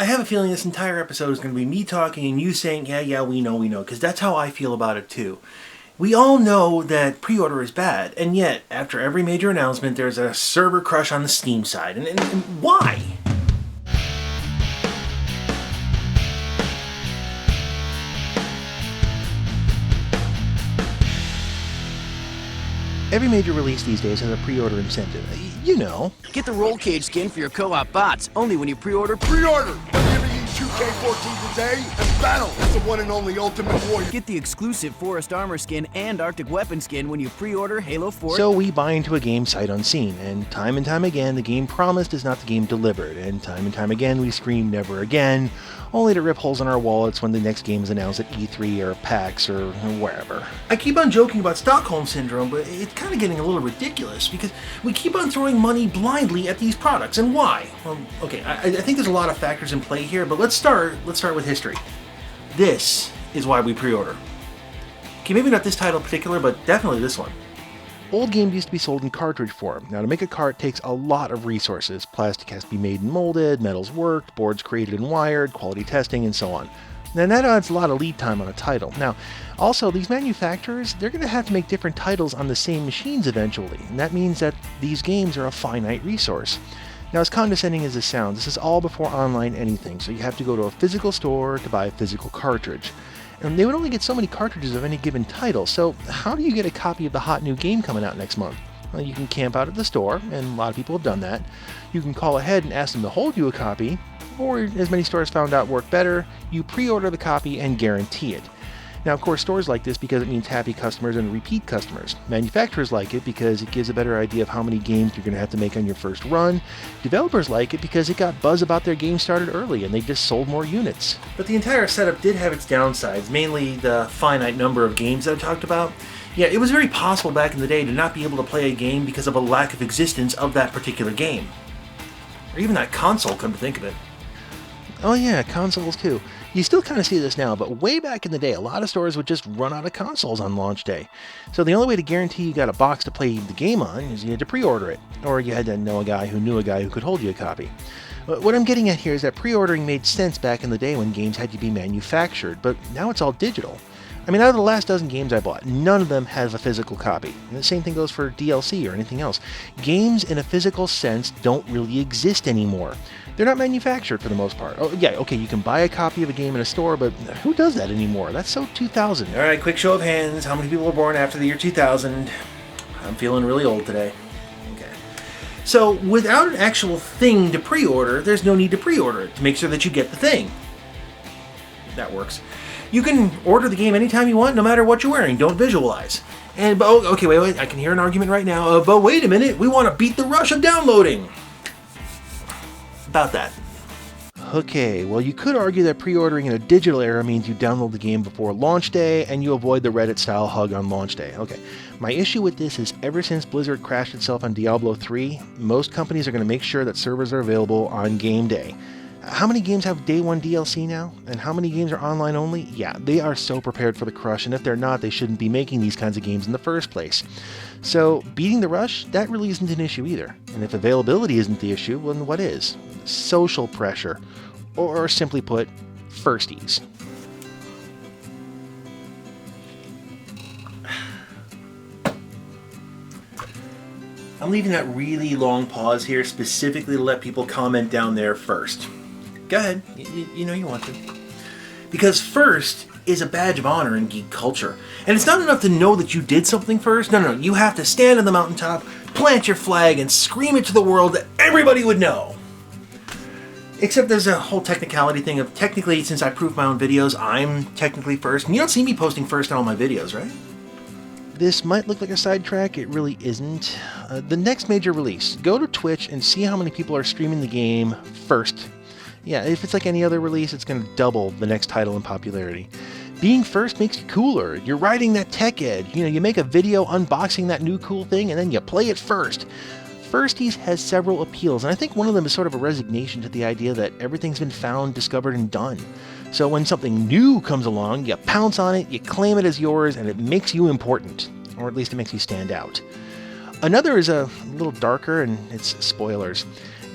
I have a feeling this entire episode is going to be me talking and you saying, yeah, we know, because that's how I feel about it too. We all know that pre-order is bad, and yet, after every major announcement, there's a server crush on the Steam side. And why? Every major release these days has a pre-order incentive. You know. Get the roll cage skin for your co-op bots, only when you pre-order. Pre-order! WWE 2K14 today and battle as the one and only Ultimate Warrior. Get the exclusive Forest Armor skin and Arctic Weapon skin when you pre-order Halo 4. So we buy into a game sight unseen, and time again, the game promised is not the game delivered, and time again, we scream never again, only to rip holes in our wallets when the next game is announced at E3 or PAX or wherever. I keep on joking about Stockholm Syndrome, but it's kind of getting a little ridiculous because we keep on throwing money blindly at these products, and why? Well, okay, I think there's a lot of factors in play here, but let's start with history. This is why we pre-order. Okay, maybe not this title in particular, but definitely this one. Old games used to be sold in cartridge form. Now, to make a cart takes a lot of resources. Plastic has to be made and molded, metals worked, boards created and wired, quality testing, and so on. And that adds a lot of lead time on a title. Now, also, these manufacturers, they're going to have to make different titles on the same machines eventually, and that means that these games are a finite resource. Now, as condescending as this sounds, this is all before online anything, so you have to go to a physical store to buy a physical cartridge. And they would only get so many cartridges of any given title, so how do you get a copy of the hot new game coming out next month? Well, you can camp out at the store, and a lot of people have done that. You can call ahead and ask them to hold you a copy, or as many stores found out work better, you pre-order the copy and guarantee it. Now, of course, stores like this because it means happy customers and repeat customers. Manufacturers like it because it gives a better idea of how many games you're going to have to make on your first run. Developers like it because it got buzz about their game started early and they just sold more units. But the entire setup did have its downsides, mainly the finite number of games that I talked about. Yeah, it was very possible back in the day to not be able to play a game because of a lack of existence of that particular game. Or even that console, come to think of it. Oh yeah, consoles too. You still kind of see this now, but way back in the day, a lot of stores would just run out of consoles on launch day. So the only way to guarantee you got a box to play the game on is you had to pre-order it, or you had to know a guy who knew a guy who could hold you a copy. But what I'm getting at here is that pre-ordering made sense back in the day when games had to be manufactured, but now it's all digital. I mean, out of the last dozen games I bought, none of them have a physical copy. And the same thing goes for DLC or anything else. Games in a physical sense don't really exist anymore. They're not manufactured for the most part. Oh, yeah, okay, you can buy a copy of a game in a store, but who does that anymore? That's so 2000. All right, quick show of hands. How many people were born after the year 2000? I'm feeling really old today. Okay. So, without an actual thing to pre-order, there's no need to pre-order it to make sure that you get the thing. That works. You can order the game anytime you want, no matter what you're wearing. Don't visualize. And, okay, wait, I can hear an argument right now. But wait a minute, we want to beat the rush of downloading. About that. Okay, well, you could argue that pre-ordering in a digital era means you download the game before launch day and you avoid the Reddit-style hug on launch day. Okay, my issue with this is ever since Blizzard crashed itself on Diablo 3, most companies are going to make sure that servers are available on game day. How many games have day one DLC now? And how many games are online only? Yeah, they are so prepared for the crush, and if they're not, they shouldn't be making these kinds of games in the first place. So, beating the rush, that really isn't an issue either. And if availability isn't the issue, then what is? Social pressure. Or simply put, firsties. I'm leaving that really long pause here specifically to let people comment down there first. Go ahead, you know you want to. Because first is a badge of honor in geek culture. And it's not enough to know that you did something first. No, you have to stand on the mountaintop, plant your flag, and scream it to the world that everybody would know. Except there's a whole technicality thing of technically, since I proof my own videos, I'm technically first. And you don't see me posting first on all my videos, right? This might look like a sidetrack, it really isn't. The next major release, go to Twitch and see how many people are streaming the game first. Yeah, if it's like any other release, it's going to double the next title in popularity. Being first makes you cooler. You're riding that tech edge. You make a video unboxing that new cool thing and then you play it first. Firsties has several appeals, and I think one of them is sort of a resignation to the idea that everything's been found, discovered, and done. So when something new comes along, you pounce on it, you claim it as yours, and it makes you important. Or at least it makes you stand out. Another is a little darker, and it's spoilers.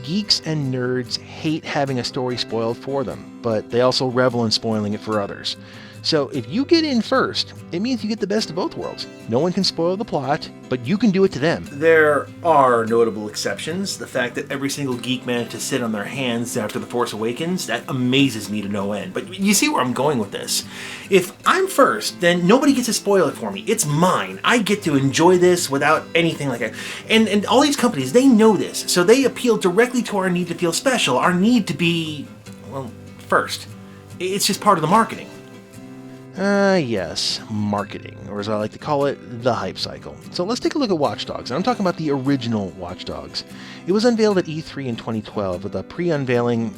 Geeks and nerds hate having a story spoiled for them, but they also revel in spoiling it for others. So if you get in first, it means you get the best of both worlds. No one can spoil the plot, but you can do it to them. There are notable exceptions. The fact that every single geek managed to sit on their hands after The Force Awakens, that amazes me to no end. But you see where I'm going with this. If I'm first, then nobody gets to spoil it for me. It's mine. I get to enjoy this without anything like that. And all these companies, they know this. So they appeal directly to our need to feel special, our need to be, well, first. It's just part of the marketing. Yes, marketing, or as I like to call it, the hype cycle. So let's take a look at Watch Dogs, and I'm talking about the original Watch Dogs. It was unveiled at E3 in 2012 with a pre-unveiling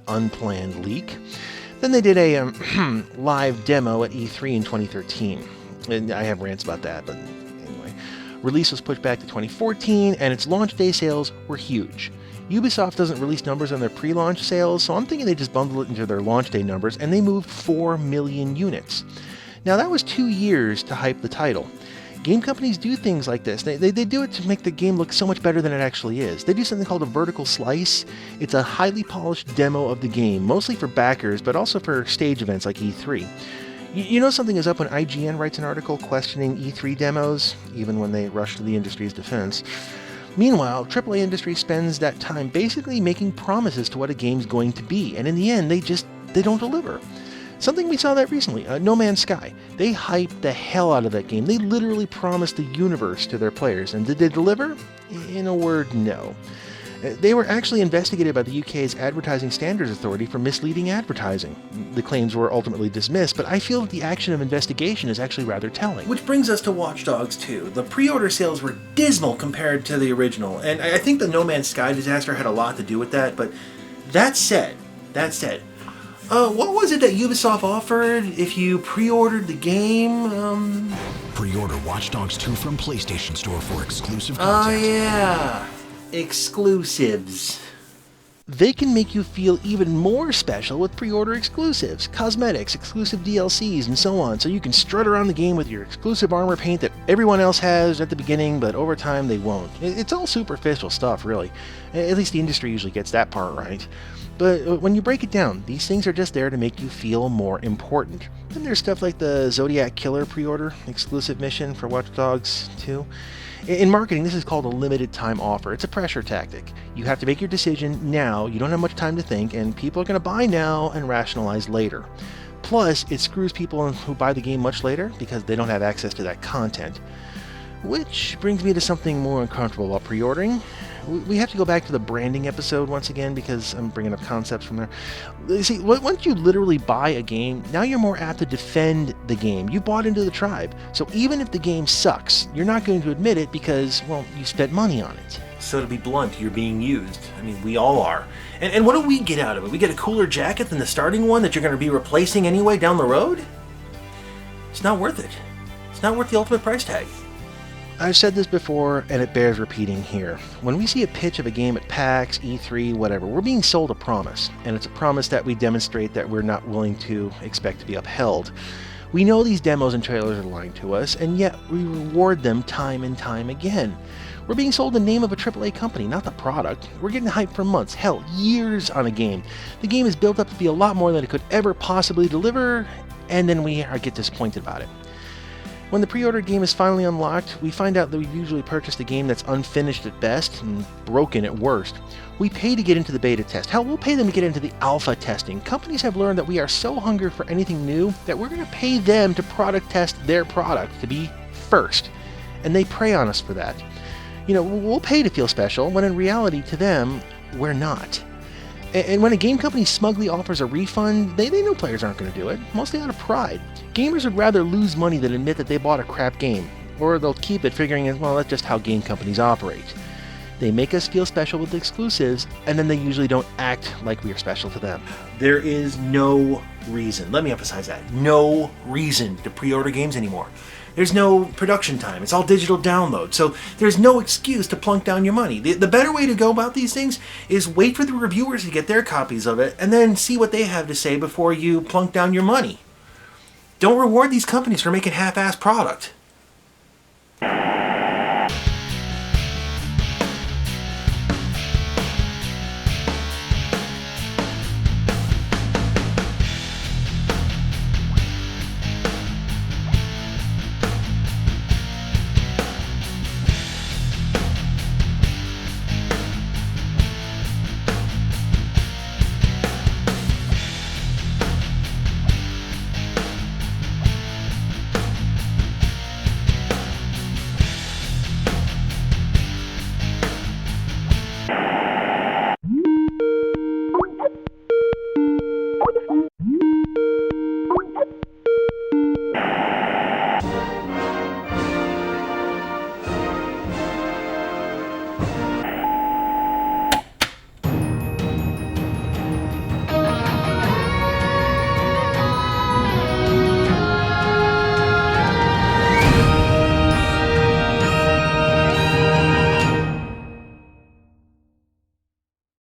unplanned leak. Then they did a live demo at E3 in 2013. And I have rants about that, but anyway. Release was pushed back to 2014, and its launch day sales were huge. Ubisoft doesn't release numbers on their pre-launch sales, so I'm thinking they just bundle it into their launch day numbers, and they moved 4 million units. Now that was 2 years to hype the title. Game companies do things like this. They do it to make the game look so much better than it actually is. They do something called a vertical slice. It's a highly polished demo of the game, mostly for backers, but also for stage events like E3. You know something is up when IGN writes an article questioning E3 demos, even when they rush to the industry's defense. Meanwhile, AAA industry spends that time basically making promises to what a game's going to be, and in the end, they don't deliver. Something we saw that recently, No Man's Sky. They hyped the hell out of that game. They literally promised the universe to their players, and did they deliver? In a word, no. They were actually investigated by the UK's Advertising Standards Authority for misleading advertising. The claims were ultimately dismissed, but I feel that the action of investigation is actually rather telling. Which brings us to Watch Dogs 2. The pre-order sales were dismal compared to the original, and I think the No Man's Sky disaster had a lot to do with that, but that said, what was it that Ubisoft offered if you pre-ordered the game? Pre-order Watch Dogs 2 from PlayStation Store for exclusive content. Oh yeah. Exclusives. They can make you feel even more special with pre-order exclusives, cosmetics, exclusive DLCs, and so on, so you can strut around the game with your exclusive armor paint that everyone else has at the beginning, but over time they won't. It's all superficial stuff, really. At least the industry usually gets that part right. But when you break it down, these things are just there to make you feel more important. Then there's stuff like the Zodiac Killer pre-order exclusive mission for Watch Dogs 2. In marketing, this is called a limited time offer. It's a pressure tactic. You have to make your decision now, you don't have much time to think, and people are going to buy now and rationalize later. Plus, it screws people who buy the game much later because they don't have access to that content. Which brings me to something more uncomfortable about pre-ordering. We have to go back to the branding episode once again because I'm bringing up concepts from there. You see, once you literally buy a game, now you're more apt to defend the game. You bought into the tribe. So even if the game sucks, you're not going to admit it because, well, you spent money on it. So to be blunt, you're being used. I mean, we all are. And what do we get out of it? We get a cooler jacket than the starting one that you're going to be replacing anyway down the road? It's not worth it. It's not worth the ultimate price tag. I've said this before, and it bears repeating here. When we see a pitch of a game at PAX, E3, whatever, we're being sold a promise, and it's a promise that we demonstrate that we're not willing to expect to be upheld. We know these demos and trailers are lying to us, and yet we reward them time and time again. We're being sold the name of a AAA company, not the product. We're getting hyped for months, hell, years on a game. The game is built up to be a lot more than it could ever possibly deliver, and then we get disappointed about it. When the pre-order game is finally unlocked, we find out that we've usually purchased a game that's unfinished at best and broken at worst. We pay to get into the beta test. Hell, we'll pay them to get into the alpha testing. Companies have learned that we are so hungry for anything new that we're going to pay them to product test their product to be first. And they prey on us for that. You know, we'll pay to feel special, when in reality, to them, we're not. And when a game company smugly offers a refund, they know players aren't going to do it, mostly out of pride. Gamers would rather lose money than admit that they bought a crap game, or they'll keep it figuring, well, that's just how game companies operate. They make us feel special with exclusives, and then they usually don't act like we are special to them. There is no reason, let me emphasize that, no reason to pre-order games anymore. There's no production time. It's all digital download. So there's no excuse to plunk down your money. The better way to go about these things is wait for the reviewers to get their copies of it and then see what they have to say before you plunk down your money. Don't reward these companies for making half-assed product.